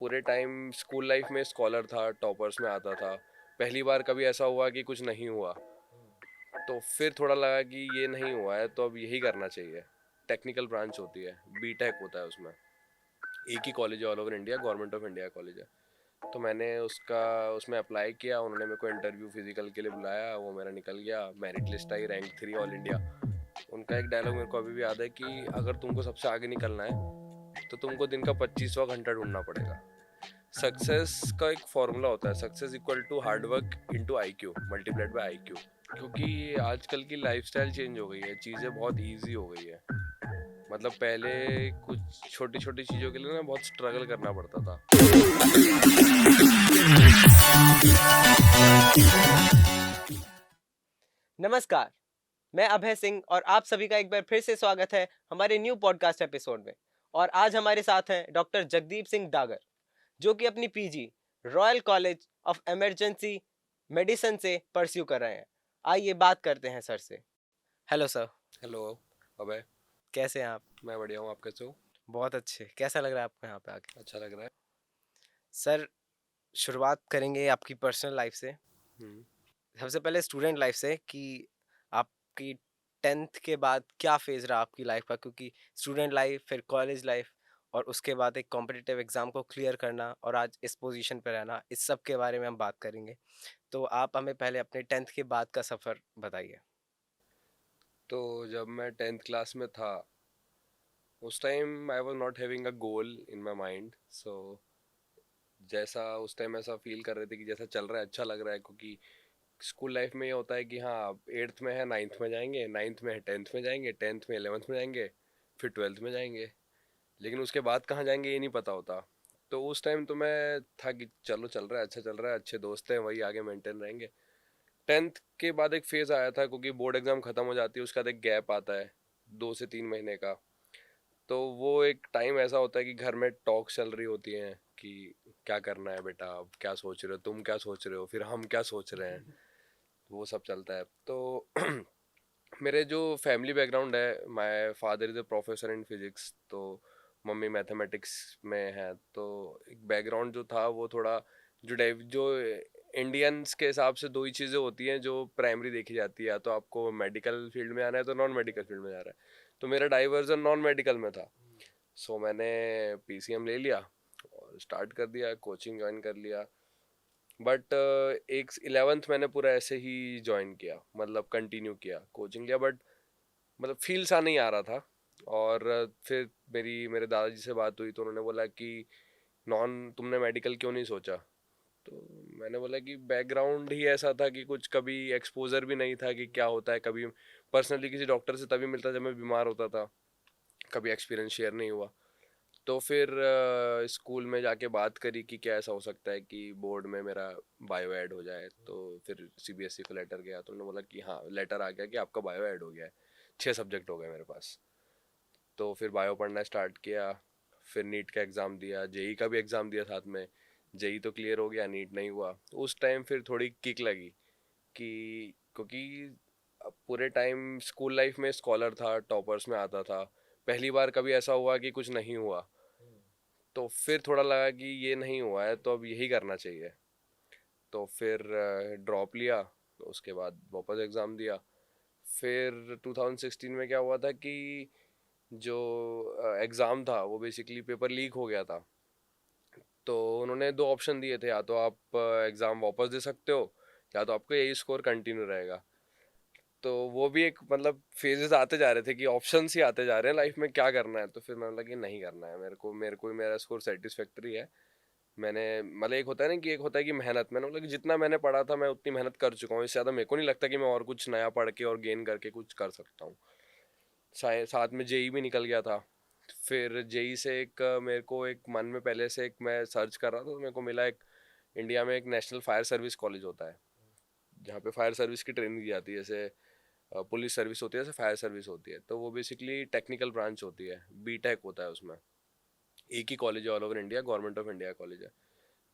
पूरे time school life में scholar था, टॉपर्स में आता था। पहली बार कभी ऐसा हुआ कि कुछ नहीं हुआ, तो फिर थोड़ा लगा कि ये नहीं हुआ है तो अब यही करना चाहिए। टेक्निकल ब्रांच होती है, बीटेक होता है उसमें। एक ही कॉलेज है all over India, government of India college है। तो मैंने उसका उसमें अप्लाई किया, उन्होंने मेरे को इंटरव्यू फिजिकल के लिए बुलाया, वो मेरा निकल गया, मेरिट लिस्ट आई, रैंक 3 ऑल इंडिया। उनका एक डायलॉग मेरे को अभी भी याद है कि अगर तुमको सबसे आगे निकलना है तो तुमको दिन का 25वां घंटा ढूंढना पड़ेगा। सक्सेस का एक फॉर्मूला होता है, success equal to hard work into I Q multiplied by I Q. क्योंकि आजकल की लाइफस्टाइल चेंज हो गई है, चीज़ें बहुत इजी हो गई है। मतलब पहले कुछ छोटी छोटी चीज़ों के लिए ना बहुत स्ट्रगल करना पड़ता था। नमस्कार। मैं अभय सिंह और आप सभी का एक बार फिर से स्वागत है हमारे न्यू पॉडकास्ट एपिसोड में। और आज हमारे साथ हैं डॉक्टर जगदीप सिंह डागर, जो कि अपनी PG royal college of emergency medicine से परस्यू कर रहे हैं। आइए बात करते हैं सर से। Hello sir. हेलो अबे, कैसे हैं आप? मैं बढ़िया हूँ, आप कैसे हो? बहुत अच्छे। कैसा लग रहा है आपको यहाँ पे आके? अच्छा लग रहा है। सर, शुरुआत करेंगे आपकी पर्सनल लाइफ से। हम्म। सबसे पहले स्टूडेंट लाइफ से कि आपकी 10th के बाद क्या फेज रहा आपकी लाइफ का, क्योंकि स्टूडेंट लाइफ फिर कॉलेज लाइफ और उसके बाद एक कॉम्पिटिटिव एग्जाम को क्लियर करना और आज इस पोजीशन पे रहना, इस सब के बारे में हम बात करेंगे। तो आप हमें पहले अपने 10th के बाद का सफ़र बताइए। तो जब मैं 10th क्लास में था, उस time I was not having a goal in my mind. So जैसा उस टाइम ऐसा फील कर रहे थे कि जैसा चल रहा है अच्छा लग रहा है, क्योंकि स्कूल लाइफ में ये होता है कि हाँ आप 8th में है, 9th में जाएंगे, 9th में है 10th में जाएंगे, 10th में 11th में जाएंगे, फिर 12th में जाएंगे। लेकिन उसके बाद कहाँ जाएंगे ये नहीं पता होता। तो उस टाइम तो मैं था कि चलो चल रहा है, अच्छा चल रहा है, अच्छे दोस्त हैं, वही आगे मेंटेन रहेंगे। 10th के बाद एक फेज़ आया था, क्योंकि बोर्ड एग्ज़ाम ख़त्म हो जाती है, उसका एक गैप आता है 2 से 3 महीने का। तो वो एक टाइम ऐसा होता है कि घर में टॉक चल रही होती हैं कि क्या करना है बेटा, अब क्या सोच रहे हो, तुम क्या सोच रहे हो, फिर हम क्या सोच रहे हैं, वो सब चलता है। तो मेरे जो फैमिली बैकग्राउंड है, my father is a professor in physics, तो मम्मी मैथमेटिक्स में है। तो एक बैकग्राउंड जो था वो थोड़ा जो इंडियंस के हिसाब से दो ही चीज़ें होती हैं जो प्राइमरी देखी जाती है, या तो आपको मेडिकल फील्ड में आना है तो नॉन मेडिकल फील्ड में जा रहा है। तो मेरा डाइवर्जन नॉन मेडिकल में था। सो मैंने पीसीएम ले लिया और स्टार्ट कर दिया, कोचिंग ज्वाइन कर लिया। बट एक 11th मैंने पूरा ऐसे ही ज्वाइन किया, मतलब कंटिन्यू किया, कोचिंग लिया, बट मतलब फील सा नहीं आ रहा था। और फिर मेरे दादाजी से बात हुई तो उन्होंने बोला कि नॉन तुमने मेडिकल क्यों नहीं सोचा। तो मैंने बोला कि बैकग्राउंड ही ऐसा था कि कुछ कभी एक्सपोजर भी नहीं था कि क्या होता है, कभी पर्सनली किसी डॉक्टर से तभी मिलता जब मैं बीमार होता था, कभी एक्सपीरियंस शेयर नहीं हुआ। तो फिर स्कूल में जाके बात करी कि क्या ऐसा हो सकता है कि बोर्ड में मेरा बायो ऐड हो जाए। तो फिर सीबीएसई को लेटर गया तो उन्होंने बोला कि हाँ लेटर आ गया कि आपका बायो ऐड हो गया है, 6 सब्जेक्ट हो गए मेरे पास। तो फिर बायो पढ़ना स्टार्ट किया। फिर नीट का एग्ज़ाम दिया, जेई का भी एग्ज़ाम दिया साथ में। जेई तो क्लियर हो गया, नीट नहीं हुआ। उस टाइम फिर थोड़ी किक लगी कि क्योंकि अब पूरे टाइम स्कूल लाइफ में स्कॉलर था, टॉपर्स में आता था। पहली बार कभी ऐसा हुआ कि कुछ नहीं हुआ, तो फिर थोड़ा लगा कि ये नहीं हुआ है तो अब यही करना चाहिए। तो फिर ड्रॉप लिया, तो उसके बाद वापस एग्ज़ाम दिया। फिर 2016 में क्या हुआ था कि जो एग्ज़ाम था वो बेसिकली पेपर लीक हो गया था। तो उन्होंने दो ऑप्शन दिए थे, या तो आप एग्ज़ाम वापस दे सकते हो, या तो आपका यही स्कोर कंटिन्यू रहेगा। तो वो भी एक मतलब फेजेस आते जा रहे थे कि ऑप्शंस ही आते जा रहे हैं लाइफ में, क्या करना है। तो फिर मैंने बोला कि नहीं करना है, मेरे को मेरा स्कोर सेटिस्फैक्ट्री है। मैंने मतलब एक होता है ना कि एक होता है कि मेहनत, मैंने बोला कि जितना मैंने पढ़ा था मैं उतनी मेहनत कर चुका हूँ, इससे ज़्यादा मेरे को नहीं लगता कि मैं और कुछ नया पढ़ के और गेन करके कुछ कर सकता हूँ। साथ में जेई भी निकल गया था। फिर जेई से एक मेरे को एक मन में पहले से एक मैं सर्च कर रहा था, तो मेरे को मिला एक इंडिया में एक नेशनल फायर सर्विस कॉलेज होता है, जहाँ पे फायर सर्विस की ट्रेनिंग दी जाती है। जैसे पुलिस सर्विस होती है, जैसे फायर सर्विस होती है, तो वो बेसिकली टेक्निकल ब्रांच होती है, बीटेक होता है उसमें। एक ही कॉलेज है all over India, government of India college है।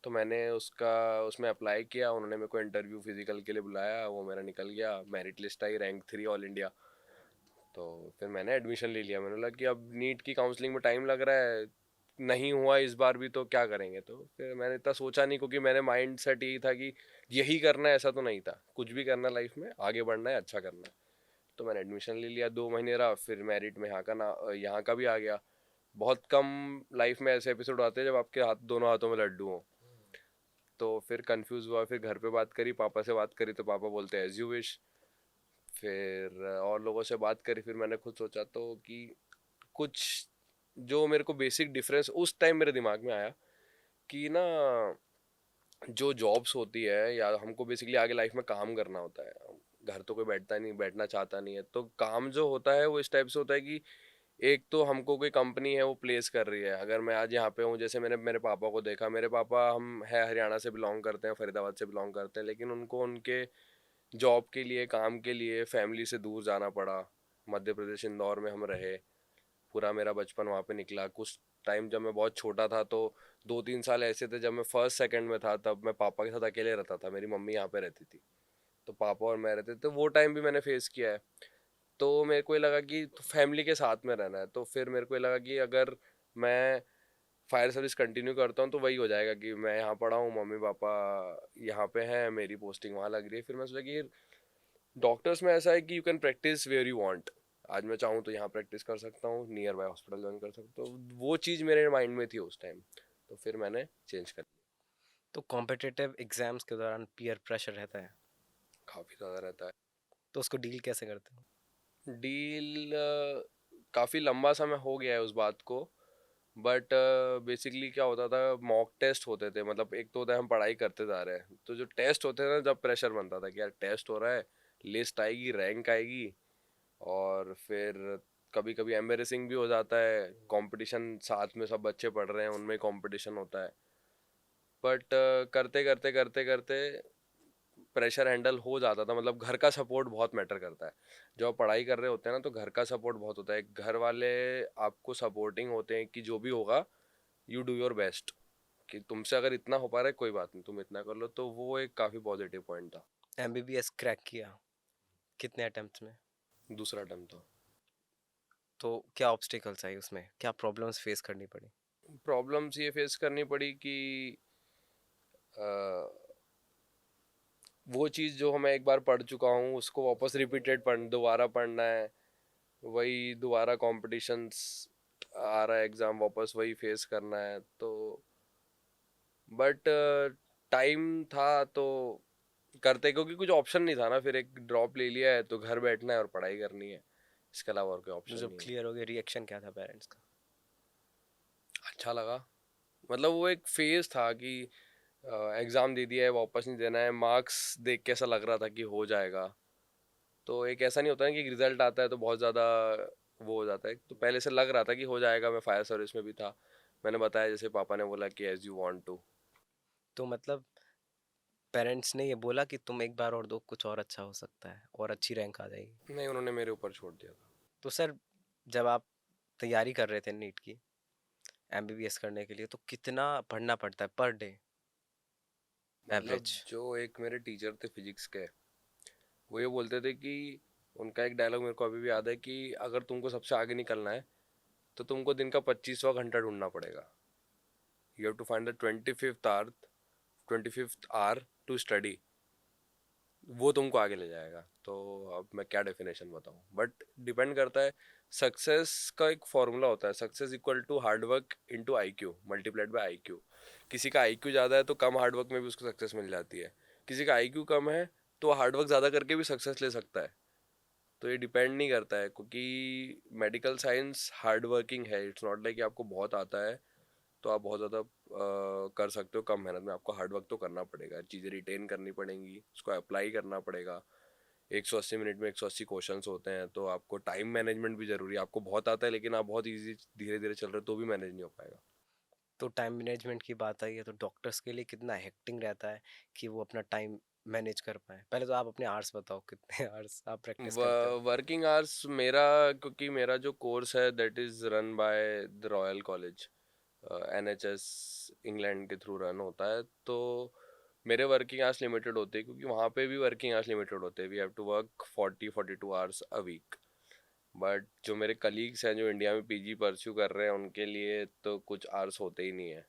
तो मैंने उसमें अप्लाई किया, उन्होंने मेरे को इंटरव्यू फिजिकल के लिए बुलाया, वो मेरा निकल गया, मेरिट लिस्ट आई, रैंक 3 ऑल इंडिया। तो फिर मैंने एडमिशन ले लिया। मैंने बोला कि अब नीट की काउंसलिंग में टाइम लग रहा है, नहीं हुआ इस बार भी तो क्या करेंगे, तो फिर मैंने इतना सोचा नहीं, क्योंकि मेरे माइंड सेट यही था कि यही करना है, ऐसा तो नहीं था, कुछ भी करना लाइफ में, आगे बढ़ना है, अच्छा करना है। तो मैंने एडमिशन ले लिया, 2 महीने रहा, फिर मेरिट में यहाँ का भी आ गया। बहुत कम लाइफ में ऐसे एपिसोड आते हैं जब आपके हाथ दोनों हाथों में लड्डू हो। तो फिर कंफ्यूज हुआ, फिर घर पे बात करी, पापा से बात करी, तो पापा बोलते हैं एज यू विश। फिर और लोगों से बात करी, फिर मैंने खुद सोचा तो कि कुछ जो मेरे को बेसिक डिफरेंस उस टाइम मेरे दिमाग में आया कि ना, जो जॉब्स होती है या हमको बेसिकली आगे लाइफ में काम करना होता है, घर तो कोई बैठता नहीं, बैठना चाहता नहीं है, तो काम जो होता है वो इस टाइप से होता है कि एक तो हमको कोई कंपनी है वो प्लेस कर रही है। अगर मैं आज यहाँ पे हूँ, जैसे मैंने मेरे पापा को देखा, मेरे पापा हम है हरियाणा से बिलोंग करते हैं, फरीदाबाद से बिलोंग करते हैं, लेकिन उनको उनके जॉब के लिए, काम के लिए फैमिली से दूर जाना पड़ा। मध्य प्रदेश इंदौर में हम रहे, पूरा मेरा बचपन वहाँ पे निकला। कुछ टाइम जब मैं बहुत छोटा था तो 2-3 साल ऐसे थे, जब मैं फर्स्ट सेकंड में था तब मैं पापा के साथ अकेले रहता था, मेरी मम्मी यहाँ पे रहती थी, तो पापा और मैं रहते थे। तो वो टाइम भी मैंने फेस किया है। तो मेरे को ये लगा कि फैमिली के साथ में रहना है, तो फिर मेरे को ये लगा कि अगर मैं फायर सर्विस कंटिन्यू करता हूँ तो वही हो जाएगा कि मैं यहाँ पढ़ा हूँ, मम्मी पापा यहाँ पे हैं, मेरी पोस्टिंग वहाँ लग रही है। फिर मैं सोचा कि डॉक्टर्स में ऐसा है कि you can practice where you want. आज मैं चाहूँ तो यहाँ प्रैक्टिस कर सकता हूँ, नियर बाय हॉस्पिटल ज्वाइन कर सकता हूँ, तो वो चीज़ मेरे माइंड में थी उस टाइम। तो फिर मैंने चेंज कर लिया। तो कॉम्पिटिटिव एग्जाम्स के दौरान पीयर प्रेशर रहता है, काफ़ी ज़्यादा रहता तो उसको डील कैसे करते हो? है डील। काफ़ी लंबा समय हो गया है उस बात को, बट बेसिकली क्या होता था, मॉक टेस्ट होते थे। मतलब एक तो होता है हम पढ़ाई करते जा रहे हैं, तो जो टेस्ट होते थे ना, जब प्रेशर बनता था कि यार टेस्ट हो रहा है, लिस्ट आएगी, रैंक आएगी, और फिर कभी कभी एम्बेरसिंग भी हो जाता है, कंपटीशन साथ में सब बच्चे पढ़ रहे हैं, उनमें कंपटीशन होता है। बट करते करते करते करते प्रेशर हैंडल हो जाता था। मतलब घर का सपोर्ट बहुत मैटर करता है। जब आप पढ़ाई कर रहे होते हैं ना, तो घर का सपोर्ट बहुत होता है, घर वाले आपको सपोर्टिंग होते हैं कि जो भी होगा यू डू योर बेस्ट, कि तुमसे अगर इतना हो पा रहा है कोई बात नहीं, तुम इतना कर लो। तो वो एक काफ़ी पॉजिटिव पॉइंट था। एमबीबीएस क्रैक किया कितने अटेम्प्ट्स में? दूसरा टर्म था। तो क्या ऑब्स्टिकल्स आई उसमें, क्या प्रॉब्लम्स फेस करनी पड़ी? प्रॉब्लम्स ये फेस करनी पड़ी कि अ, वो चीज़ जो मैं एक बार पढ़ चुका हूँ उसको वापस रिपीटेड दोबारा पढ़ना है, वही दोबारा कॉम्पिटिशन्स आ रहा है, एग्ज़ाम वापस वही फेस करना है। तो बट टाइम था तो करते, क्योंकि कुछ ऑप्शन नहीं था ना, फिर एक ड्रॉप ले लिया है तो घर बैठना है और पढ़ाई करनी है, इसके अलावा और कोई तो ऑप्शन जब नहीं है। क्लियर हो गया, रिएक्शन क्या था पेरेंट्स का? अच्छा लगा। मतलब वो एक फेज था कि एग्ज़ाम दे दिया है, वापस नहीं देना है, मार्क्स देख के ऐसा लग रहा था कि हो जाएगा। तो एक ऐसा नहीं होता है कि रिजल्ट आता है तो बहुत ज़्यादा वो हो जाता है, तो पहले से लग रहा था कि हो जाएगा। मैं फायर सर्विस में भी था, मैंने बताया जैसे पापा ने बोला कि एज यू वांट टू। तो मतलब पेरेंट्स ने ये बोला कि तुम एक बार और दो, कुछ और अच्छा हो सकता है और अच्छी रैंक आ जाएगी? नहीं, उन्होंने मेरे ऊपर छोड़ दिया था। तो सर, जब आप तैयारी कर रहे थे नीट की, एमबीबीएस करने के लिए, तो कितना पढ़ना पड़ता है पर डे, मतलब एवरेज? जो एक मेरे टीचर थे फिजिक्स के, वो ये बोलते थे कि उनका एक डायलॉग मेरे को अभी भी याद है कि अगर तुमको सबसे आगे निकलना है तो तुमको दिन का 25वां घंटा ढूंढना पड़ेगा। You have to find the 25th hour to study. वो तुमको आगे ले जाएगा। तो अब मैं क्या डेफिनेशन बताऊं, बट डिपेंड करता है। सक्सेस का एक फॉर्मूला होता है, success equal to hard work into I Q multiplied by I Q. किसी का आई क्यू ज़्यादा है तो कम हार्डवर्क में भी उसको सक्सेस मिल जाती है। किसी का आई क्यू कम है तो हार्डवर्क ज़्यादा करके भी सक्सेस ले सकता है। तो ये डिपेंड नहीं करता है, क्योंकि मेडिकल साइंस हार्ड वर्किंग है। इट्स नॉट लाइक कि आपको बहुत आता है तो आप बहुत ज़्यादा कर सकते हो कम मेहनत में। आपको हार्ड वर्क तो करना पड़ेगा, चीज़ें रिटेन करनी पड़ेंगी, उसको अप्लाई करना पड़ेगा। 180 मिनट में 180 क्वेश्चंस होते हैं, तो आपको टाइम मैनेजमेंट भी ज़रूरी है। आपको बहुत आता है लेकिन आप बहुत इजी धीरे धीरे चल रहे हो तो भी मैनेज नहीं हो पाएगा। तो टाइम मैनेजमेंट की बात आई है, तो डॉक्टर्स के लिए कितना हेक्टिंग रहता है कि वो अपना टाइम मैनेज कर पाए? पहले तो आप अपने आवर्स बताओ, कितने आवर्स आप प्रैक्टिस करते हो? वर्किंग आवर्स मेरा, क्योंकि मेरा जो कोर्स है that is run by the royal college, NHS England के थ्रू रन होता है, तो मेरे वर्किंग आवर्स लिमिटेड होते हैं, क्योंकि वहाँ पे भी वर्किंग आवर्स लिमिटेड होते हैं। We have to work 40-42 hours a week. But जो मेरे कलीग्स हैं जो इंडिया में पीजी परस्यू कर रहे हैं उनके लिए तो कुछ आवर्स होते ही नहीं है।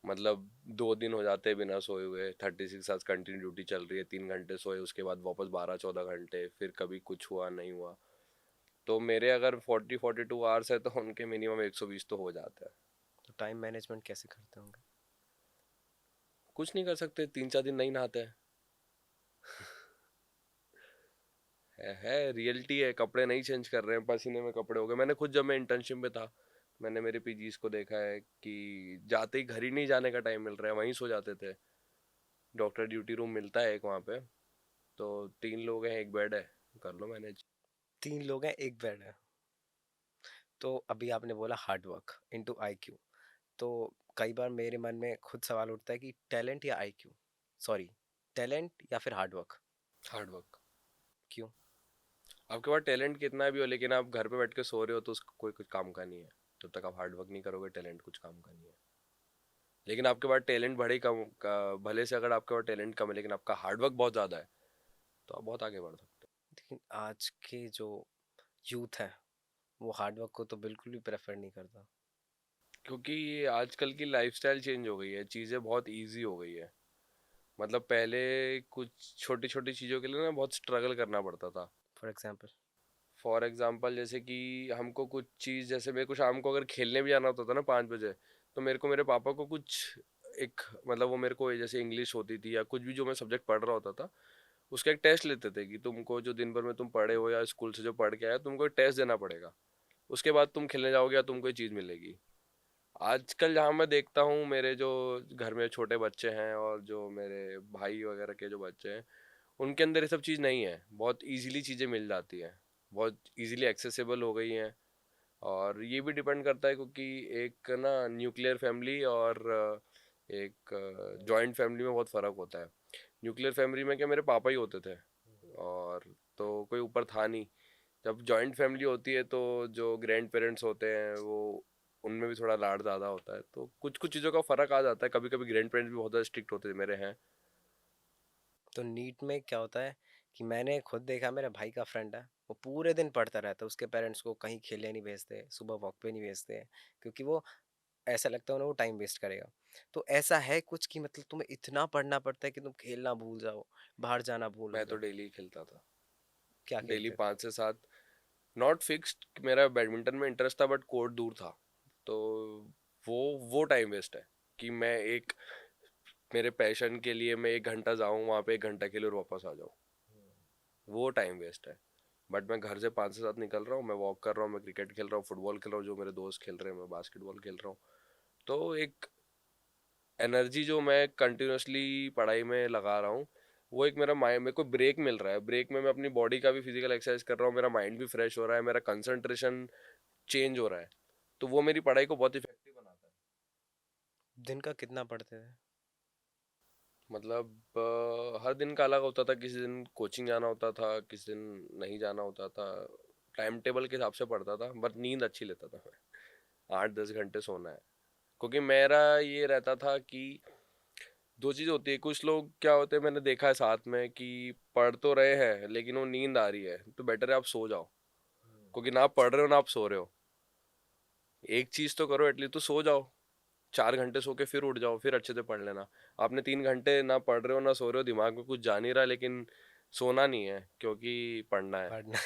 मतलब 2 दिन हो जाते हैं बिना सोए हुए, 36 आवर्स कंटिन्यू ड्यूटी चल रही है, 3 घंटे सोए उसके बाद वापस 12-14 घंटे, फिर कभी कुछ हुआ नहीं हुआ। तो मेरे अगर 40-42 आवर्स है तो उनके मिनिमम 120 तो हो जाता है। तो टाइम मैनेजमेंट कैसे करते होंगे? कुछ नहीं कर सकते, 3-4 दिन नहीं नहाते हैं। है रियलिटी है, कपड़े नहीं चेंज कर रहे हैं, पसीने में कपड़े हो गए। मैंने खुद जब मैं इंटर्नशिप में था, मैंने मेरे पीजीज को देखा है कि जाते ही घर ही नहीं जाने का टाइम मिल रहा है, वहीं सो जाते थे। डॉक्टर ड्यूटी रूम मिलता है एक वहाँ पे, तो 3 लोग हैं, एक बेड है, कर लो मैनेज। 3 लोग हैं, एक बेड है। तो अभी आपने बोला हार्ड वर्क इनटू आईक्यू, तो कई बार मेरे मन में खुद सवाल उठता है कि टैलेंट या आईक्यू, सॉरी, टैलेंट या फिर हार्ड वर्क? Hard work. क्यों? आपके पास टैलेंट कितना भी हो, लेकिन आप घर पे बैठ के सो रहे हो तो उसका कोई कुछ काम का नहीं है। जब तक आप हार्ड वर्क नहीं करोगे, टैलेंट कुछ काम का नहीं है। लेकिन आपके पास टैलेंट बड़े कम का, भले से अगर आपके पास टैलेंट कम है लेकिन आपका हार्ड वर्क बहुत ज़्यादा है, तो आप बहुत आगे बढ़ सकते लेकिन आज के जो यूथ है वो हार्ड वर्क को तो बिल्कुल भी प्रेफर नहीं करता। हो। क्योंकि ये आजकल की लाइफस्टाइल चेंज हो गई है, चीज़ें बहुत इजी हो गई है। मतलब पहले कुछ छोटी छोटी चीज़ों के लिए ना बहुत स्ट्रगल करना पड़ता था। For example? फॉर एग्जांपल जैसे कि हमको कुछ चीज़, जैसे मेरे को शाम को अगर खेलने भी जाना होता था ना 5 बजे, तो मेरे को मेरे पापा को कुछ एक, मतलब वो मेरे को जैसे इंग्लिश होती थी या कुछ भी जो मैं सब्जेक्ट पढ़ रहा होता था, उसका एक टेस्ट लेते थे कि तुमको जो दिन भर में तुम पढ़े हो या स्कूल से जो पढ़ के आए तुमको एक टेस्ट देना पड़ेगा। उसके बाद तुम खेलने जाओगे या तुमको ये चीज़ मिलेगी। आजकल जहाँ मैं देखता हूँ मेरे जो घर में छोटे बच्चे हैं और जो मेरे भाई वगैरह के जो बच्चे हैं, उनके अंदर ये सब चीज़ नहीं है। बहुत इजीली चीज़ें मिल जाती हैं, बहुत इजीली एक्सेसिबल हो गई हैं। और ये भी डिपेंड करता है क्योंकि एक ना न्यूक्लियर फैमिली और एक जॉइंट फैमिली में बहुत फ़र्क होता है। न्यूक्लियर फैमिली में क्या, मेरे पापा ही होते थे और तो कोई ऊपर था नहीं। जब जॉइंट फैमिली होती है तो जो ग्रैंड पेरेंट्स होते हैं वो, उनमें भी थोड़ा लाड ज़्यादा होता है, तो कुछ कुछ चीज़ों का फ़र्क आ जाता है। कभी कभी ग्रैंड पेरेंट्स भी बहुत ज़्यादा स्ट्रिक्ट होते थे, मेरे हैं। तो नीट में क्या होता है कि मैंने खुद देखा, मेरा भाई का फ्रेंड है, वो पूरे दिन पढ़ता रहता है, उसके पेरेंट्स को कहीं खेलने नहीं भेजते, सुबह वॉक पे नहीं भेजते, क्योंकि वो ऐसा लगता है उन्हें वो टाइम वेस्ट करेगा। तो ऐसा है कुछ कि मतलब तुम्हें इतना पढ़ना पड़ता है कि तुम खेलना भूल जाओ, बाहर जाना भूल मैं तो जाओ? डेली खेलता था। क्या डेली खेलते थे? 5 से 7। नॉट फिक्स्ड, मेरा बैडमिंटन में इंटरेस्ट था बट कोर्ट दूर था। तो वो वो टाइम वेस्ट है कि मैं एक, मेरे पैशन के लिए मैं 1 घंटा जाऊँ वहाँ पे, 1 घंटा के लिए और वापस आ जाऊँ, वो टाइम वेस्ट है। बट मैं घर से 5 से 7 निकल रहा हूँ, मैं वॉक कर रहा हूँ, मैं क्रिकेट खेल रहा हूँ, फुटबॉल खेल रहा हूँ, जो मेरे दोस्त खेल रहे हैं, मैं बास्केटबॉल खेल रहा हूँ। तो एक एनर्जी जो मैं कंटिन्यूसली पढ़ाई में लगा रहा हूँ, वो एक मेरा माइंड, मेरे को ब्रेक मिल रहा है, ब्रेक में मैं अपनी बॉडी का भी फिजिकल एक्सरसाइज कर रहा हूँ, मेरा माइंड भी फ्रेश हो रहा है, मेरा कंसंट्रेशन चेंज हो रहा है। तो वो मेरी पढ़ाई को बहुत इफेक्टिव बनाता है। दिन का कितना पढ़ते थे? मतलब हर दिन का अलग होता था, किसी दिन कोचिंग जाना होता था, किसी दिन नहीं जाना होता था। टाइम टेबल के हिसाब से पढ़ता था, बट नींद अच्छी लेता था मैं। 8-10 घंटे सोना है। क्योंकि मेरा ये रहता था कि दो चीज़ होती है, कुछ लोग क्या होते हैं मैंने देखा है साथ में कि पढ़ तो रहे हैं लेकिन वो नींद आ रही है, तो बेटर है आप सो जाओ। क्योंकि ना आप पढ़ रहे हो ना आप सो रहे हो, एक चीज़ तो करो, एटलीस्ट तो सो जाओ। 4 घंटे सो के फिर उठ जाओ, फिर अच्छे से पढ़ लेना। आपने 3 घंटे ना पढ़ रहे हो ना सो रहे हो, दिमाग में कुछ जा नहीं रहा, लेकिन सोना नहीं है क्योंकि पढ़ना है, पढ़ना?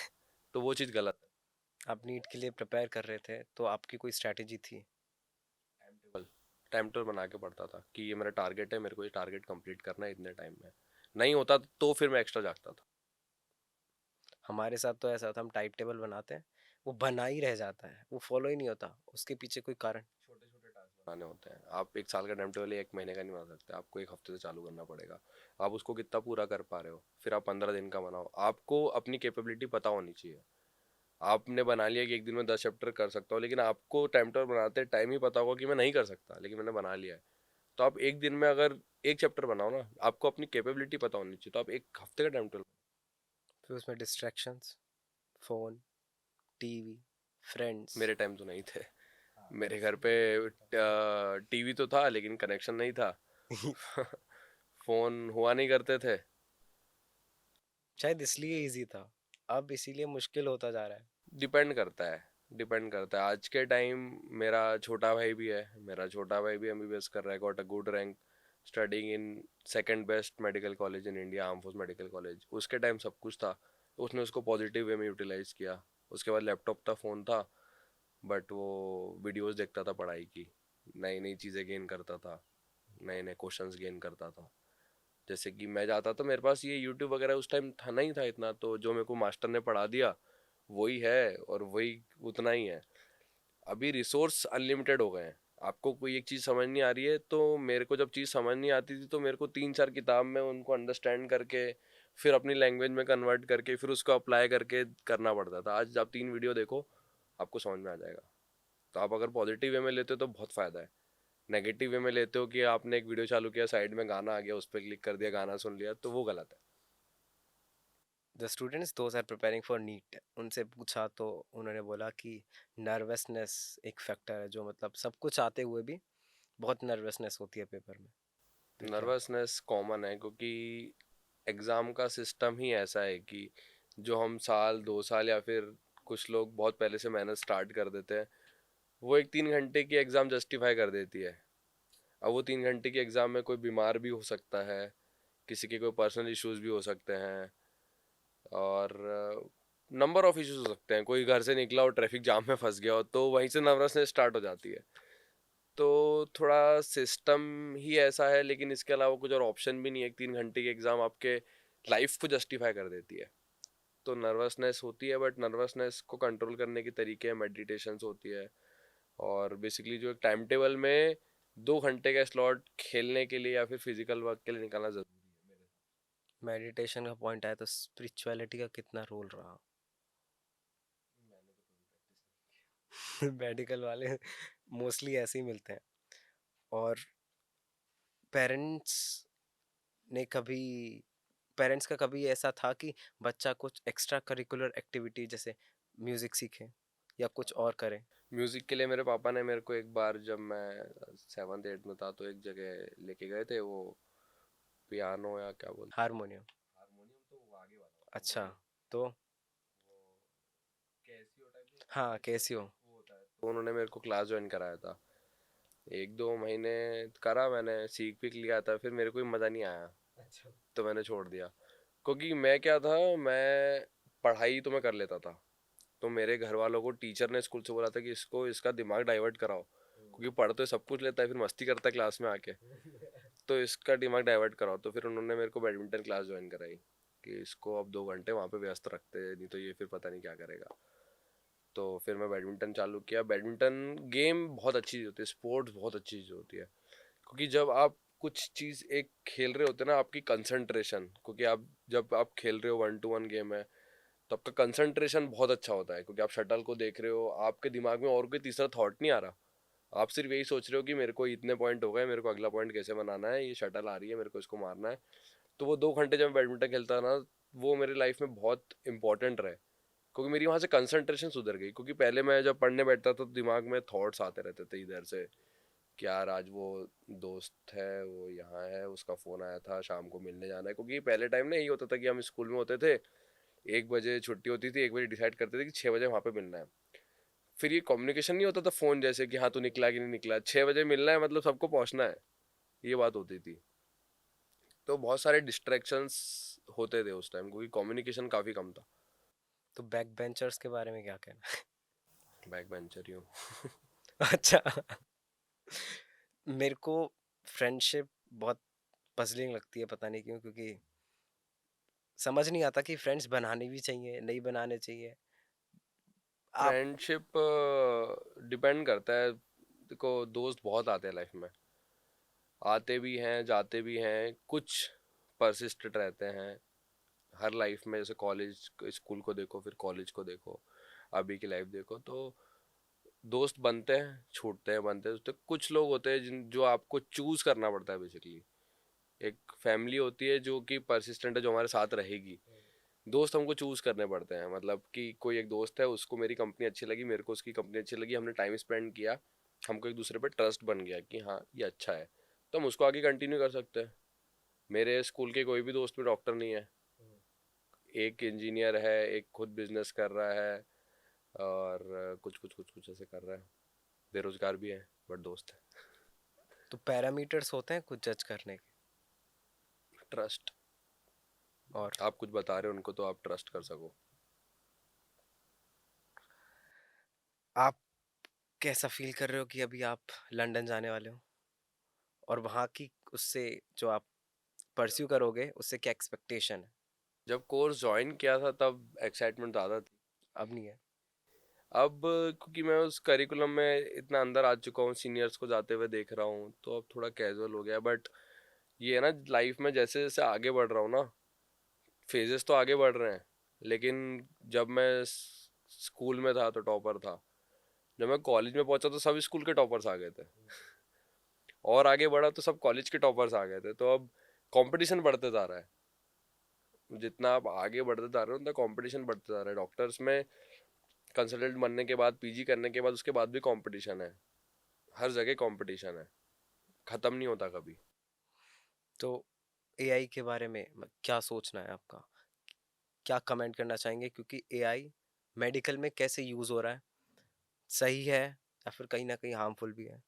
तो वो चीज़ गलत है। आप नीट के लिए प्रिपेयर कर रहे थे तो आपकी कोई स्ट्रैटेजी थी? टाइम टेबल, टाइम टेबल बना के पढ़ता था कि ये मेरा टारगेट है, मेरे को ये टारगेट कंप्लीट करना है इतने टाइम में। नहीं होता तो फिर मैं एक्स्ट्रा जागता था। हमारे साथ तो ऐसा था, हम टाइम टेबल बनाते हैं, वो बना ही रह जाता है, वो फॉलो ही नहीं होता, उसके पीछे कोई कारण। छोटे छोटे टास्क बनाने होते हैं। आप 1 साल का टाइम टेबल 1 महीने का नहीं बना सकते, आपको 1 हफ्ते से चालू करना पड़ेगा। आप उसको कितना पूरा कर पा रहे हो, फिर आप 15 दिन का बनाओ। आपको अपनी कैपेबिलिटी पता होनी चाहिए। आपने बना लिया कि एक दिन में 10 चैप्टर कर सकता हूँ, लेकिन आपको टाइम टेबल बनाते टाइम ही पता होगा कि मैं नहीं कर सकता, लेकिन मैंने बना लिया है। तो आप एक दिन में अगर एक चैप्टर बनाओ ना, आपको अपनी कैपेबिलिटी पता होनी चाहिए, तो आप 1 हफ्ते का टाइम टेबल। फिर उसमें डिस्ट्रैक्शंस, फोन, टीवी, फ्रेंड्स। मेरे टाइम तो नहीं थे। मेरे घर पे टीवी तो था लेकिन कनेक्शन नहीं था। फोन हुआ नहीं करते थे। शायद इसलिए इजी था, अब इसीलिए मुश्किल होता जा रहा है। डिपेंड करता है आज के टाइम। मेरा छोटा भाई भी है, मेरा छोटा भाई भी एमबीबीएस कर रहा है, got a good rank, studying in second best medical college in India, arm force medical college. उसके टाइम सब कुछ था, उसने उसको पॉजिटिव वे में यूटिलाइज किया। उसके बाद लैपटॉप था, फ़ोन था, बट वो वीडियोस देखता था पढ़ाई की, नई नई चीज़ें गेन करता था, नए नए क्वेश्चंस गेन करता था। जैसे कि मैं जाता था, मेरे पास ये यूट्यूब वगैरह उस टाइम था नहीं था इतना, तो जो मेरे को मास्टर ने पढ़ा दिया वही है, और वही उतना ही है। अभी रिसोर्स अनलिमिटेड हो गए हैं। आपको कोई एक चीज़ समझ नहीं आ रही है, तो मेरे को जब चीज़ समझ नहीं आती थी तो मेरे को 3-4 किताब में उनको अंडरस्टैंड करके फिर अपनी लैंग्वेज में कन्वर्ट करके फिर उसको अप्लाई करके करना पड़ता था। आज आप 3 वीडियो देखो, आपको समझ में आ जाएगा। तो आप अगर पॉजिटिव वे में लेते हो तो बहुत फ़ायदा है। नेगेटिव वे में लेते हो कि आपने एक वीडियो चालू किया, साइड में गाना आ गया, उस पर क्लिक कर दिया, गाना सुन लिया, तो वो गलत है। The students those are preparing for NEET, उनसे पूछा तो उन्होंने बोला कि नर्वसनेस एक फैक्टर है, जो मतलब सब कुछ आते हुए भी बहुत नर्वसनेस होती है पेपर में। तो क्या? नर्वसनेस कॉमन है, क्योंकि एग्ज़ाम का सिस्टम ही ऐसा है कि जो हम साल 2 साल या फिर कुछ लोग बहुत पहले से मेहनत स्टार्ट कर देते हैं, वो एक 3 घंटे की एग्ज़ाम जस्टिफाई कर देती है। अब वो 3 घंटे की एग्ज़ाम में कोई बीमार भी हो सकता है, किसी के कोई पर्सनल इश्यूज भी हो सकते हैं, और नंबर ऑफ इश्यूज हो सकते हैं। कोई घर से निकला और ट्रैफिक जाम में फंस गया हो, तो वहीं से नर्वसनेस स्टार्ट हो जाती है। तो थोड़ा सिस्टम ही ऐसा है, लेकिन इसके अलावा कुछ और ऑप्शन भी नहीं है। 3 घंटे की एग्ज़ाम आपके लाइफ को जस्टिफाई कर देती है। तो नर्वसनेस होती है, बट नर्वसनेस को कंट्रोल करने के तरीके हैं, मेडिटेशंस होती है, और बेसिकली जो एक टाइम टेबल में 2 घंटे का स्लॉट खेलने के लिए या फिर फिजिकल वर्क के लिए निकालना जरूरी है। मेडिटेशन का पॉइंट आया तो स्पिरिचुअलिटी का कितना रोल रहा? मैंने तो कभी प्रैक्टिस मेडिकल वाले मोस्टली ऐसे ही मिलते हैं। और पेरेंट्स ने कभी पेरेंट्स का कभी ऐसा था कि बच्चा कुछ एक्स्ट्रा करिकुलर एक्टिविटी जैसे म्यूजिक सीखे या कुछ और करे? म्यूज़िक के लिए मेरे पापा ने मेरे को एक बार, जब मैं 7th 8th में था, तो एक जगह लेके गए थे। वो पियानो, या क्या बोलते हैं, हारमोनियम? हारमोनियम तो वो आगे वाला होता है, वो अच्छा। नहीं, तो वो कैसियो टाइप का होता है, हाँ, कैसियो कैसियो। टाइप वो होता है। तो उन्होंने मेरे को क्लास ज्वाइन कराया था। 1-2 महीने करा, मैंने सीख भी लिया था, फिर मेरे को भी मज़ा नहीं आया, अच्छा। तो मैंने छोड़ दिया। क्योंकि मैं क्या था, मैं पढ़ाई तो मैं कर लेता था, तो मेरे घर वालों को टीचर ने स्कूल से बोला था कि इसको इसका दिमाग डाइवर्ट कराओ, क्योंकि पढ़ तो ये सब कुछ लेता है, फिर मस्ती करता है क्लास में आके, तो इसका दिमाग डाइवर्ट कराओ। तो फिर उन्होंने मेरे को बैडमिंटन क्लास ज्वाइन कराई कि इसको अब 2 घंटे वहाँ पे व्यस्त रखते हैं, नहीं तो ये फिर पता नहीं क्या करेगा। तो फिर मैं बैडमिंटन चालू किया। बैडमिंटन गेम बहुत अच्छी चीज़ होती है, स्पोर्ट्स बहुत अच्छी चीज़ होती है, क्योंकि जब आप कुछ चीज़ एक खेल रहे होते हैं ना, आपकी कंसंट्रेशन, क्योंकि आप जब आप खेल रहे हो 1-to-1 गेम है, तो आपका कंसंट्रेशन बहुत अच्छा होता है, क्योंकि आप शटल को देख रहे हो, आपके दिमाग में और कोई तीसरा थॉट नहीं आ रहा। आप सिर्फ यही सोच रहे हो कि मेरे को इतने पॉइंट हो गए, मेरे को अगला पॉइंट कैसे बनाना है, ये शटल आ रही है, मेरे को इसको मारना है। तो वो 2 घंटे जब मैं बैडमिंटन खेलता था ना, वो मेरी लाइफ में बहुत इंपॉर्टेंट रहे, क्योंकि मेरी वहाँ से कंसंट्रेशन सुधर गई। क्योंकि पहले मैं जब पढ़ने बैठता था तो दिमाग में थॉट्स आते रहते थे इधर से कि यार आज वो दोस्त है, वो यहाँ है, उसका फ़ोन आया था, शाम को मिलने जाना है। क्योंकि पहले टाइम ना यही होता था कि हम स्कूल में होते थे, 1 बजे छुट्टी होती थी, 1 बजे डिसाइड करते थे कि 6 बजे वहाँ पे मिलना है। फिर ये कम्युनिकेशन नहीं होता था फ़ोन जैसे कि हाँ तू निकला कि नहीं निकला, 6 बजे मिलना है मतलब सबको पहुँचना है, ये बात होती थी। तो बहुत सारे डिस्ट्रैक्शंस होते थे उस टाइम, क्योंकि कम्युनिकेशन काफ़ी कम था। तो बैक बेंचर्स के बारे में क्या कहना? बैक बेंचर ही हूँ। अच्छा। मेरे को फ्रेंडशिप बहुत पजलिंग लगती है, पता नहीं क्यों, क्योंकि समझ नहीं आता कि फ्रेंड्स बनाने भी चाहिए, नहीं बनाने चाहिए। आप? फ्रेंडशिप डिपेंड करता है। देखो, दोस्त बहुत आते हैं लाइफ में, आते भी हैं जाते भी हैं, कुछ परसिस्टेंट रहते हैं हर लाइफ में। जैसे कॉलेज स्कूल को देखो, फिर कॉलेज को देखो, अभी की लाइफ देखो, तो दोस्त बनते हैं छूटते हैं, बनते हैं, तो कुछ लोग होते हैं जिन जो आपको चूज करना पड़ता है बेसिकली। एक फैमिली होती है जो कि परसिस्टेंट है, जो हमारे साथ रहेगी। दोस्त हमको चूज करने पड़ते हैं, मतलब कि कोई एक दोस्त है, उसको मेरी कंपनी अच्छी लगी, मेरे को उसकी कंपनी अच्छी लगी, हमने टाइम स्पेंड किया, हमको एक दूसरे पे ट्रस्ट बन गया कि हाँ ये अच्छा है, तो हम उसको आगे कंटिन्यू कर सकते हैं। मेरे स्कूल के कोई भी दोस्त भी डॉक्टर नहीं है, एक इंजीनियर है, एक खुद बिजनेस कर रहा है, और कुछ कुछ कुछ कुछ ऐसे कर रहे हैं, बेरोजगार भी हैं बट दोस्त है। तो पैरामीटर्स होते हैं कुछ जज करने के? ट्रस्ट। और आप कुछ बता रहे हो उनको तो आप ट्रस्ट कर सको। आप कैसा फील कर रहे हो कि अभी आप लंदन जाने वाले हो, और वहाँ की उससे जो आप परस्यू करोगे उससे क्या एक्सपेक्टेशन है? जब कोर्स ज्वाइन किया था तब एक्साइटमेंट ज़्यादा थी। अब नहीं है? अब क्योंकि मैं उस करिकुलम में इतना अंदर आ चुका हूँ, सीनियर्स को जाते हुए देख रहा हूँ, तो अब थोड़ा कैजुअल हो गया। बट ये है ना, लाइफ में जैसे जैसे आगे बढ़ रहा हूँ ना, फेजेस तो आगे बढ़ रहे हैं। लेकिन जब मैं स्कूल में था तो टॉपर था, जब मैं कॉलेज में पहुंचा तो सब स्कूल के टॉपर्स आ गए थे, और आगे बढ़ा तो सब कॉलेज के टॉपर्स आ गए थे। तो अब कंपटीशन बढ़ते जा रहा है। जितना आप आगे बढ़ते जा रहे हो उतना कंपटीशन बढ़ते जा रहा है। डॉक्टर्स में कंसल्टेंट बनने के बाद, पीजी करने के बाद, उसके बाद भी कंपटीशन है। हर जगह कंपटीशन है, खत्म नहीं होता कभी। तो एआई के बारे में क्या सोचना है आपका? क्या कमेंट करना चाहेंगे, क्योंकि एआई मेडिकल में कैसे यूज हो रहा है? सही है या फिर कहीं ना कहीं हार्मफुल भी है?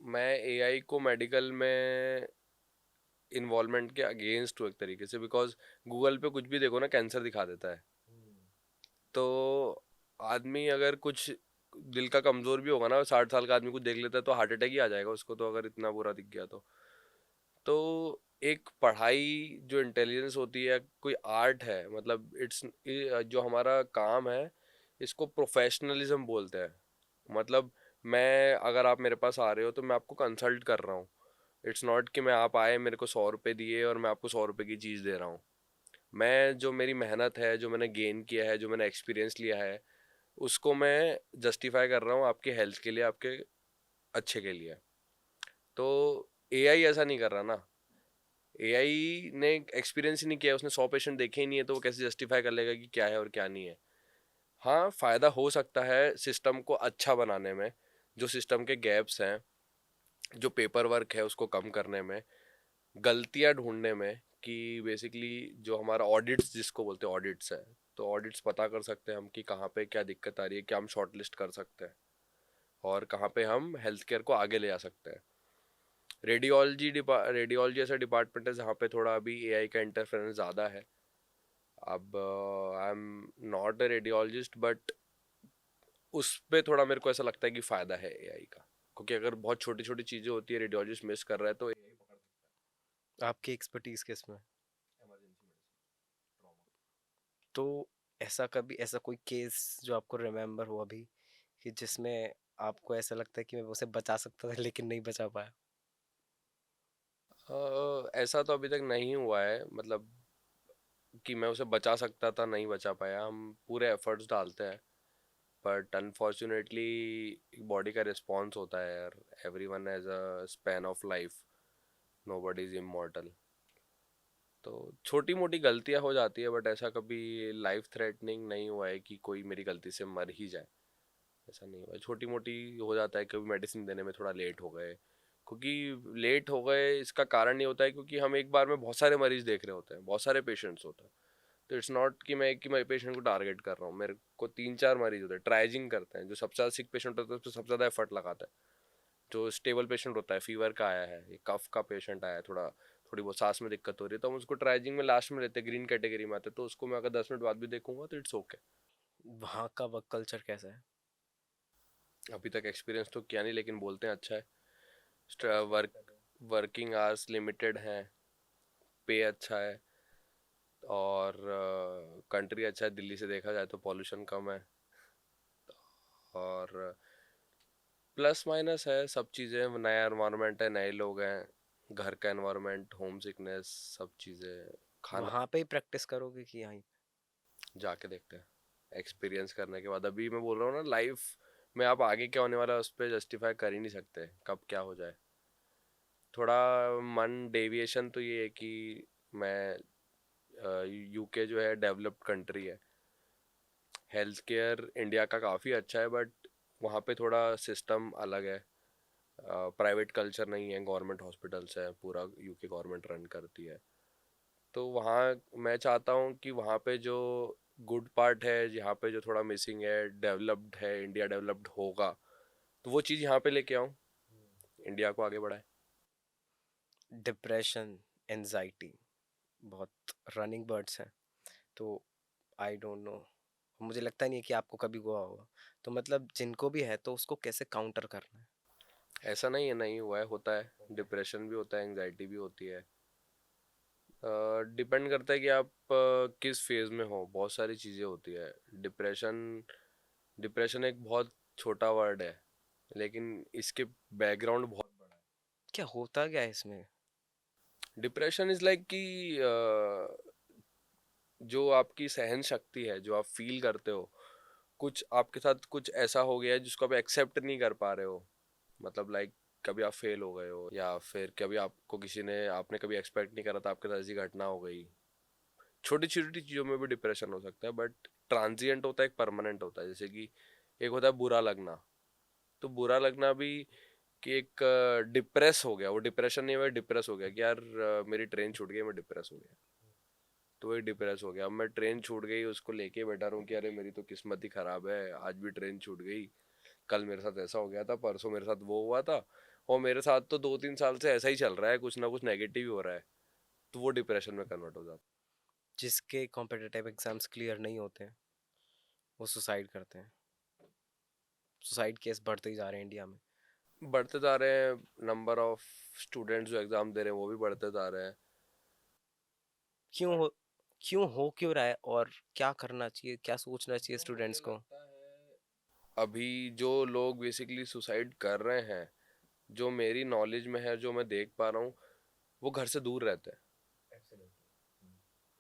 मैं एआई को मेडिकल में इन्वॉल्वमेंट के अगेंस्ट हूँ एक तरीके से, बिकॉज गूगल पे कुछ भी देखो ना, कैंसर दिखा देता है। तो आदमी अगर कुछ दिल का कमजोर भी होगा ना, 60 साल का आदमी कुछ देख लेता है तो हार्ट अटैक ही आ जाएगा उसको, तो अगर इतना बुरा दिख गया तो एक पढ़ाई जो इंटेलिजेंस होती है, कोई आर्ट है, मतलब इट्स, जो हमारा काम है इसको प्रोफेशनलिज्म बोलते हैं। मतलब मैं, अगर आप मेरे पास आ रहे हो तो मैं आपको कंसल्ट कर रहा हूँ। इट्स नॉट कि मैं, आप आए मेरे को 100 रुपये दिए और मैं आपको 100 रुपये की चीज़ दे रहा हूँ। मैं, जो मेरी मेहनत है, जो मैंने गेन किया है, जो मैंने एक्सपीरियंस लिया है, उसको मैं जस्टिफाई कर रहा हूँ आपके हेल्थ के लिए, आपके अच्छे के लिए। तो एआई ऐसा नहीं कर रहा ना। एआई ने एक्सपीरियंस ही नहीं किया, उसने 100 पेशेंट देखे ही नहीं है, तो वो कैसे जस्टिफाई कर लेगा कि क्या है और क्या नहीं है। हाँ, फायदा हो सकता है सिस्टम को अच्छा बनाने में, जो सिस्टम के गैप्स हैं, जो पेपर वर्क है उसको कम करने में, गलतियां ढूंढने में, कि बेसिकली जो हमारा ऑडिट्स जिसको बोलते हैं, ऑडिट्स है, तो ऑडिट्स पता कर सकते हैं हम कि कहाँ पे क्या दिक्कत आ रही है, क्या हम शॉर्ट लिस्ट कर सकते हैं, और कहाँ पे हम हेल्थ केयर को आगे ले जा सकते हैं। रेडियोलॉजी ऐसा डिपार्टमेंट है जहाँ पे थोड़ा अभी एआई का इंटरफेरेंस ज़्यादा है। अब I am not a radiologist, but उस पे थोड़ा मेरे को ऐसा लगता है कि फ़ायदा है एआई का, क्योंकि अगर बहुत छोटी छोटी चीज़ें होती है, रेडियोलॉजिस्ट मिस कर रहा है, तो एआई पकड़ आपकी एक्सपर्टीज किस में? सकता है। Emergency medicine, trauma. तो ऐसा कभी ऐसा कोई केस जो आपको रिमेम्बर हो अभी, कि जिसमें आपको ऐसा लगता है कि मैं उसे बचा सकता था लेकिन नहीं बचा पाया? ऐसा तो अभी तक नहीं हुआ है, मतलब कि मैं उसे बचा सकता था नहीं बचा पाया। हम पूरे एफर्ट्स डालते हैं, बट अनफॉर्चुनेटली बॉडी का रिस्पॉन्स होता है यार। Every one has a span of life, nobody is immortal. तो छोटी मोटी गलतियां हो जाती है, बट ऐसा कभी लाइफ थ्रेटनिंग नहीं हुआ है कि कोई मेरी गलती से मर ही जाए। ऐसा नहीं हुआ है। छोटी मोटी हो जाता है, कभी मेडिसिन देने में थोड़ा लेट हो गए, क्योंकि लेट हो गए इसका कारण ये होता है क्योंकि हम एक बार में बहुत सारे मरीज देख रहे होते हैं, बहुत सारे पेशेंट्स होते हैं। तो इट्स नॉट कि मैं एक ही पेशेंट को टारगेट कर रहा हूँ, मेरे को 3-4 मरीज होते हैं, ट्राइजिंग करते हैं। जो सबसे ज़्यादा सिक पेशेंट होता है उस पर सबसे ज़्यादा एफर्ट लगाता है। जो स्टेबल पेशेंट होता है, फीवर का आया है, ये कफ का पेशेंट आया है, थोड़ी बहुत सांस में दिक्कत हो रही है, तो हम उसको ट्राइजिंग में लास्ट में लेते हैं, ग्रीन कैटेगरी में आते हैं, तो उसको मैं अगर 10 मिनट बाद भी देखूंगा तो इट्स ओके। वहाँ का वर्क कल्चर कैसा है? अभी तक एक्सपीरियंस तो किया नहीं, लेकिन बोलते हैं अच्छा है। वर्किंग आवर्स लिमिटेड हैं, पे अच्छा है, और कंट्री अच्छा है, दिल्ली से देखा जाए तो पॉल्यूशन कम है, और प्लस माइनस है सब चीज़ें। नया एनवायरनमेंट है, नए लोग हैं, घर का एनवायरनमेंट, होम सिकनेस, सब चीज़ें, खाना। वहाँ पे ही प्रैक्टिस करोगे कि यहीं? जाके देखते हैं एक्सपीरियंस करने के बाद। अभी मैं बोल रहा हूँ ना, लाइफ में आप आगे क्या होने वाला है उस पर जस्टिफाई कर ही नहीं सकते, कब क्या हो जाए। थोड़ा मन डेविएशन तो ये है कि मैं, यूके जो है डेवलप्ड कंट्री है, हेल्थ केयर इंडिया का काफ़ी अच्छा है, बट वहाँ पे थोड़ा सिस्टम अलग है। प्राइवेट कल्चर नहीं है, गवर्नमेंट हॉस्पिटल्स है, पूरा यूके गवर्नमेंट रन करती है। तो वहाँ मैं चाहता हूँ कि वहाँ पे जो गुड पार्ट है यहाँ पे जो थोड़ा मिसिंग है, डेवलप्ड है, इंडिया डेवलप्ड होगा तो वो चीज़ यहाँ पे लेके आऊँ, इंडिया को आगे बढ़ाए। डिप्रेशन, एंजाइटी बहुत रनिंग बर्ड्स हैं, तो आई डोंट नो, मुझे लगता नहीं है कि आपको कभी हुआ होगा, तो मतलब जिनको भी है तो उसको कैसे काउंटर करना है? ऐसा नहीं है नहीं हुआ है, होता है, डिप्रेशन भी होता है, एंजाइटी भी होती है। डिपेंड करता है कि आप किस फेज में हो, बहुत सारी चीज़ें होती है। डिप्रेशन डिप्रेशन एक बहुत छोटा वर्ड है, लेकिन इसके बैकग्राउंड बहुत बड़ा है। क्या होता क्या है इसमें? डिप्रेशन इज लाइक कि जो आपकी सहन शक्ति है, जो आप फील करते हो, कुछ आपके साथ कुछ ऐसा हो गया है जिसको आप एक्सेप्ट नहीं कर पा रहे हो। मतलब लाइक कभी आप फेल हो गए हो, या फिर कभी आपको किसी ने, आपने कभी एक्सपेक्ट नहीं करा था, आपके साथ ऐसी घटना हो गई। छोटी छोटी चीज़ों में भी डिप्रेशन हो सकता है, बट ट्रांजिएंट होता है, एक परमानेंट होता है। जैसे कि एक होता है बुरा लगना, तो बुरा लगना भी कि एक डिप्रेस हो गया, वो डिप्रेशन नहीं हुआ, डिप्रेस हो गया कि यार मेरी ट्रेन छूट गई, मैं डिप्रेस हो गया, तो वही डिप्रेस हो गया। अब मैं ट्रेन छूट गई उसको लेके बैठा रहूँ कि अरे मेरी तो किस्मत ही खराब है, आज भी ट्रेन छूट गई, कल मेरे साथ ऐसा हो गया था, परसों मेरे साथ वो हुआ था, और मेरे साथ तो 2-3 साल से ऐसा ही चल रहा है, कुछ ना कुछ नेगेटिव ही हो रहा है, तो वो डिप्रेशन में कन्वर्ट हो जाता जिसके कॉम्पिटिटिव एग्जाम्स क्लियर नहीं होते हैं वो सुसाइड करते हैं, सुसाइड केस बढ़ते ही जा रहे हैं इंडिया में। है। बढ़ते जा रहे हैं, नंबर ऑफ स्टूडेंट्स जो एग्ज़ाम दे रहे हैं वो भी बढ़ते जा रहे हैं। क्यों हो, क्यों रहा है, और क्या करना चाहिए, क्या सोचना चाहिए तो मुझे स्टूडेंट्स को? लगता है अभी जो लोग बेसिकली सुसाइड कर रहे हैं, जो मेरी नॉलेज में है, जो मैं देख पा रहा हूँ, वो घर से दूर रहते हैं।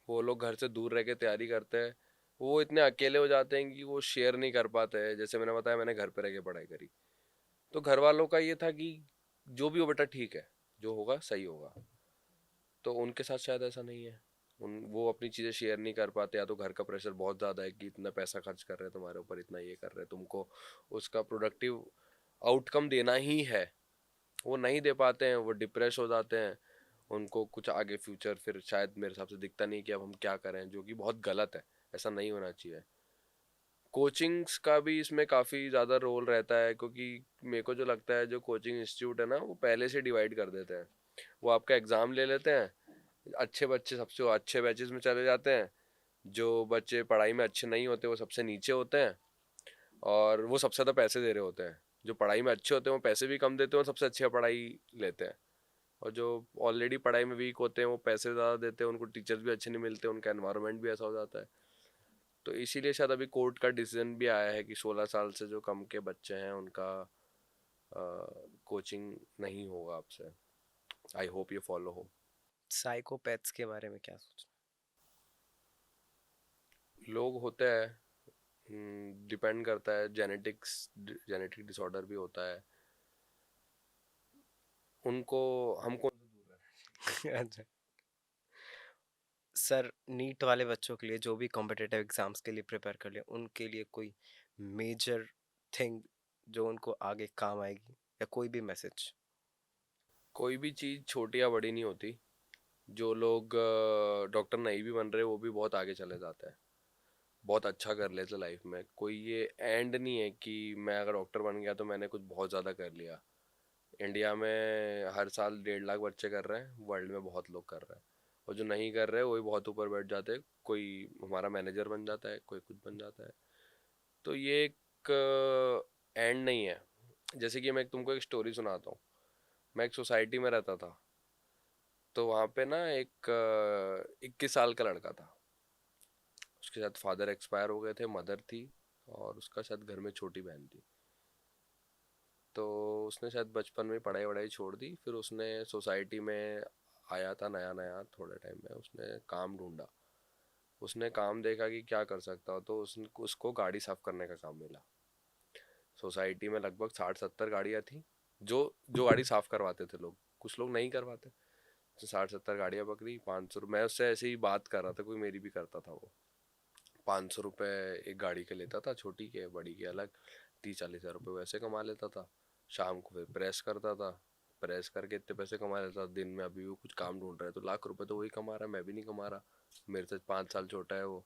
वो लोग घर से दूर रह के तैयारी करते हैं। वो इतने अकेले हो जाते हैं कि वो शेयर नहीं कर पाते हैं। जैसे मैंने बताया, मैंने घर पे रह के पढ़ाई करी, तो घर वालों का ये था कि जो भी हो बेटा ठीक है, जो होगा सही होगा। तो उनके साथ शायद ऐसा नहीं है, उन वो अपनी चीज़ें शेयर नहीं कर पाते, या तो घर का प्रेशर बहुत ज़्यादा है कि इतना पैसा खर्च कर रहे हैं तुम्हारे ऊपर, इतना ये कर रहे हैं, तुमको उसका प्रोडक्टिव आउटकम देना ही है, वो नहीं दे पाते हैं, वो डिप्रेस हो जाते हैं। उनको कुछ आगे फ्यूचर फिर शायद मेरे हिसाब से दिखता नहीं कि अब हम क्या करें, जो कि बहुत गलत है, ऐसा नहीं होना चाहिए। कोचिंग्स का भी इसमें काफ़ी ज़्यादा रोल रहता है, क्योंकि मेरे को जो लगता है जो कोचिंग इंस्टीट्यूट है ना, वो पहले से डिवाइड कर देते हैं। वो आपका एग्ज़ाम ले लेते हैं, अच्छे बच्चे सबसे अच्छे बैचेस में चले जाते हैं, जो बच्चे पढ़ाई में अच्छे नहीं होते वो सबसे नीचे होते हैं, और वो सबसे ज़्यादा पैसे दे रहे होते हैं। जो पढ़ाई में अच्छे होते हैं वो पैसे भी कम देते हैं और सबसे अच्छी पढ़ाई लेते हैं। और जो ऑलरेडी पढ़ाई में वीक होते हैं वो पैसे ज़्यादा देते हैं, उनको टीचर्स भी अच्छे नहीं मिलते, उनका एनवायरनमेंट भी ऐसा हो जाता है। तो इसीलिए शायद अभी कोर्ट का डिसीजन भी आया है कि 16 साल से जो कम के बच्चे हैं उनका कोचिंग नहीं होगा आपसे। आई होप ये फॉलो हो। साइकोपैथ्स के बारे में क्या सोचना? लोग होते हैं, डिपेंड करता है, जेनेटिक्स, जेनेटिक डिसऑर्डर भी होता है, उनको हमको उनसे दूर रहना चाहिए। अच्छा सर, नीट वाले बच्चों के लिए जो भी कॉम्पिटिटिव एग्जाम्स के लिए प्रिपेयर कर लिया, उनके लिए कोई मेजर थिंग जो उनको आगे काम आएगी, या कोई भी मैसेज? कोई भी चीज़ छोटी या बड़ी नहीं होती। जो लोग डॉक्टर नहीं भी बन रहे वो भी बहुत आगे चले जाते हैं, बहुत अच्छा कर लेते लाइफ में। कोई ये एंड नहीं है कि मैं अगर डॉक्टर बन गया तो मैंने कुछ बहुत ज़्यादा कर लिया। इंडिया में हर साल 1.5 लाख बच्चे कर रहे हैं, वर्ल्ड में बहुत लोग कर रहे हैं, और जो नहीं कर रहे वो भी बहुत ऊपर बैठ जाते हैं। कोई हमारा मैनेजर बन जाता है, कोई कुछ बन जाता है। तो ये एक एंड नहीं है। जैसे कि मैं तुमको एक स्टोरी सुनाता हूँ। मैं एक सोसाइटी में रहता था, तो वहाँ पे ना एक 21 साल का लड़का था। उसके साथ फादर एक्सपायर हो गए थे, मदर थी, और उसका शायद घर में छोटी बहन थी। तो उसने शायद बचपन में पढ़ाई वढ़ाई छोड़ दी, फिर उसने सोसाइटी में आया था नया नया, थोड़े टाइम में उसने काम ढूंढा। उसने काम देखा कि क्या कर सकता हो, तो उसको गाड़ी साफ करने का काम मिला। सोसाइटी में लगभग 60-70 गाड़ियाँ थी, जो जो गाड़ी साफ करवाते थे लोग, कुछ लोग नहीं करवाते। तो 60-70 गाड़ियाँ पकड़ी, 500। मैं उससे ऐसे ही बात कर रहा था, कोई मेरी भी करता था वो। 500 रुपये एक गाड़ी के लेता था, छोटी के बड़ी के अलग। 30-40 हज़ार रुपये वैसे कमा लेता था। शाम को फिर प्रेस करता था, प्रेस करके इतने पैसे कमा लेता था। दिन में अभी वो कुछ काम ढूंढ रहा है तो लाख रुपए तो वही कमा रहा है, मैं भी नहीं कमा रहा। मेरे से 5 साल छोटा है वो।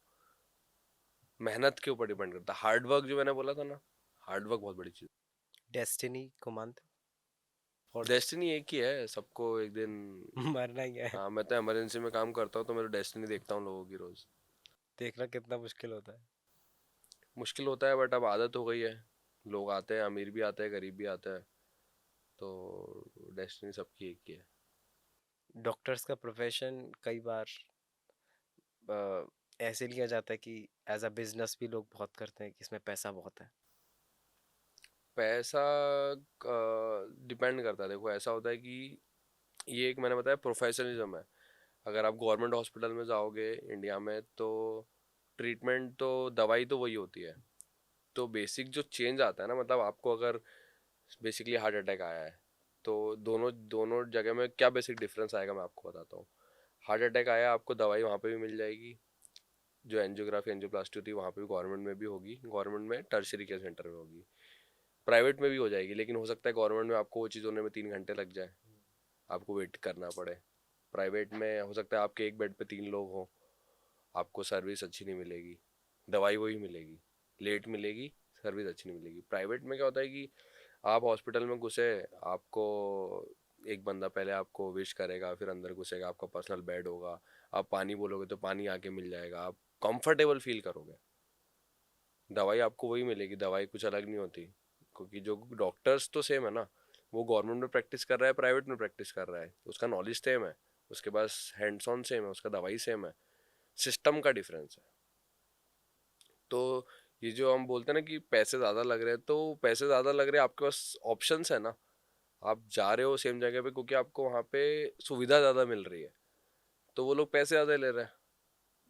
मेहनत के ऊपर डिपेंड करता है। हार्ड वर्क जो मैंने बोला था ना, हार्ड वर्क बहुत बड़ी चीज़। डेस्टिनी को मानते हो? और डेस्टिनी एक ही है, सबको एक दिन। मरना ही है। हाँ, मैं तो इमरजेंसी में काम करता हूँ तो मैं डेस्टिनी देखता हूँ लोगों की रोज। देखना कितना मुश्किल होता है। मुश्किल होता है बट अब आदत हो गई है। लोग आते हैं, अमीर भी आते हैं, गरीब भी आते हैं, तो डेस्टिनी सबकी एक ही है। डॉक्टर्स का प्रोफेशन कई बार अ, ऐसे लिया जाता है कि एज अ बिजनेस भी लोग बहुत करते हैं कि इसमें पैसा बहुत है। पैसा डिपेंड करता है। देखो ऐसा होता है कि ये एक मैंने बताया प्रोफेशनलिज्म है। अगर आप गवर्नमेंट हॉस्पिटल में जाओगे इंडिया में, तो ट्रीटमेंट तो, दवाई तो वही होती है। तो बेसिक जो चेंज आता है ना, मतलब आपको अगर बेसिकली हार्ट अटैक आया है, तो दोनों दोनों जगह में क्या बेसिक डिफरेंस आएगा मैं आपको बताता हूँ। हार्ट अटैक आया, आपको दवाई वहाँ पे भी मिल जाएगी। जो एंजियोग्राफी एंजियोप्लास्टी होती है वहाँ पे भी गवर्नमेंट में भी होगी, गवर्नमेंट में टर्शियरी केयर सेंटर में होगी। प्राइवेट में भी हो जाएगी, लेकिन हो सकता है गवर्नमेंट में आपको वो चीज़ होने में 3 घंटे लग जाए, आपको वेट करना पड़े। प्राइवेट में हो सकता है आपके एक बेड पे 3 लोग हों, आपको सर्विस अच्छी नहीं मिलेगी, दवाई वही मिलेगी, लेट मिलेगी, सर्विस अच्छी नहीं मिलेगी। प्राइवेट में क्या होता है कि आप हॉस्पिटल में घुसे, आपको एक बंदा पहले आपको विश करेगा, फिर अंदर घुसेगा, आपका पर्सनल बेड होगा, आप पानी बोलोगे तो पानी आके मिल जाएगा, आप कंफर्टेबल फील करोगे। दवाई आपको वही मिलेगी, दवाई कुछ अलग नहीं होती, क्योंकि जो डॉक्टर्स तो सेम है ना। वो गवर्नमेंट में प्रैक्टिस कर रहा है, प्राइवेट में प्रैक्टिस कर रहा है, उसका नॉलेज सेम है, उसके पास हैंड्स ऑन सेम है, उसका दवाई सेम है, सिस्टम का डिफरेंस है। तो ये जो हम बोलते हैं ना कि पैसे ज़्यादा लग रहे हैं, तो पैसे ज़्यादा लग रहे हैं, आपके पास ऑप्शंस है ना। आप जा रहे हो सेम जगह पे क्योंकि आपको वहाँ पे सुविधा ज़्यादा मिल रही है, तो वो लोग पैसे ज़्यादा ले रहे हैं।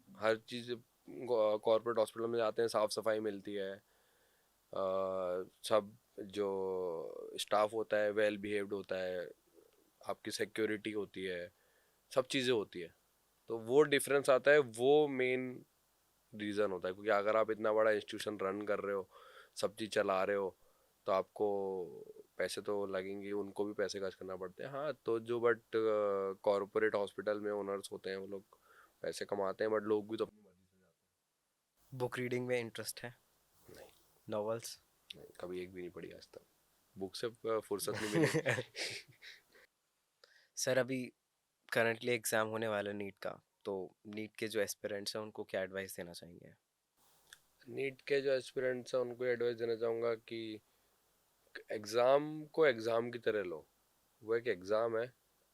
हर चीज़, कॉर्पोरेट हॉस्पिटल में जाते हैं, साफ़ सफाई मिलती है, सब जो स्टाफ होता है वेल बिहेव्ड होता है, आपकी सिक्योरिटी होती है, सब चीज़ें होती है। तो वो डिफरेंस आता है, वो मेन रीज़न होता है। क्योंकि अगर आप इतना बड़ा इंस्टीट्यूशन रन कर रहे हो, सब चीज़ चला रहे हो, तो आपको पैसे तो लगेंगे, उनको भी पैसे खर्च करना पड़ते हैं। हाँ, तो जो बट कॉरपोरेट हॉस्पिटल में ओनर्स होते हैं वो लोग पैसे कमाते हैं, बट लोग भी तो अपनी मर्जी से बुक रीडिंग में इंटरेस्ट है? जाते हैं। नॉवेल्स? नहीं, कभी एक भी नहीं पढ़ी आज तक। बुक से फुर्सत नहीं मिली। सर अभी करंटली एग्जाम होने वाला है नीट का, तो नीट के जो एस्पिरेंट्स हैं उनको क्या एडवाइस देना चाहेंगे? नीट के जो एस्पिरेंट्स हैं उनको एडवाइस देना चाहूँगा कि एग्ज़ाम को एग्ज़ाम की तरह लो। वो एक एग्ज़ाम है,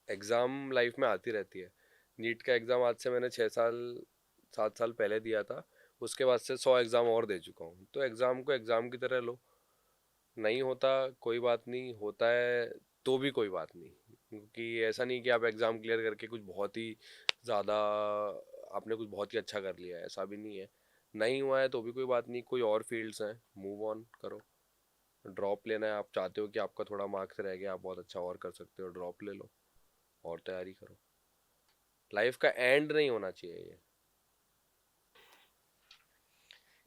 एग्ज़ाम लाइफ में आती रहती है। नीट का एग्ज़ाम आज से मैंने 6 साल 7 साल पहले दिया था, उसके बाद से 100 एग्ज़ाम और दे चुका हूँ। तो एग्ज़ाम को एग्ज़ाम की तरह लो। नहीं होता कोई बात नहीं, होता है तो भी कोई बात नहीं। क्योंकि ऐसा नहीं कि आप एग्ज़ाम क्लियर करके कुछ बहुत ही ज़्यादा, आपने कुछ बहुत ही अच्छा कर लिया है, ऐसा भी नहीं है। नहीं हुआ है तो भी कोई बात नहीं, कोई और फील्ड्स हैं, मूव ऑन करो। ड्रॉप लेना है, आप चाहते हो कि आपका थोड़ा मार्क्स रह गया, आप बहुत अच्छा और कर सकते हो, ड्रॉप ले लो और तैयारी करो। लाइफ का एंड नहीं होना चाहिए ये।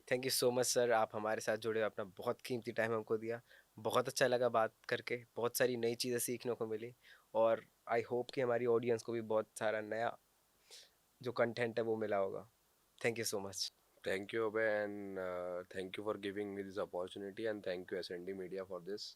Thank you so much sir, आप हमारे साथ जुड़े, अपना बहुत कीमती टाइम हमको दिया। बहुत अच्छा लगा बात करके, बहुत सारी नई चीज़ें सीखने को मिली। और आई होप कि हमारी ऑडियंस को भी बहुत सारा नया जो कंटेंट है वो मिला होगा। Thank you so much. Thank you अबे, and thank you for giving me this opportunity, and thank you S N D media for this.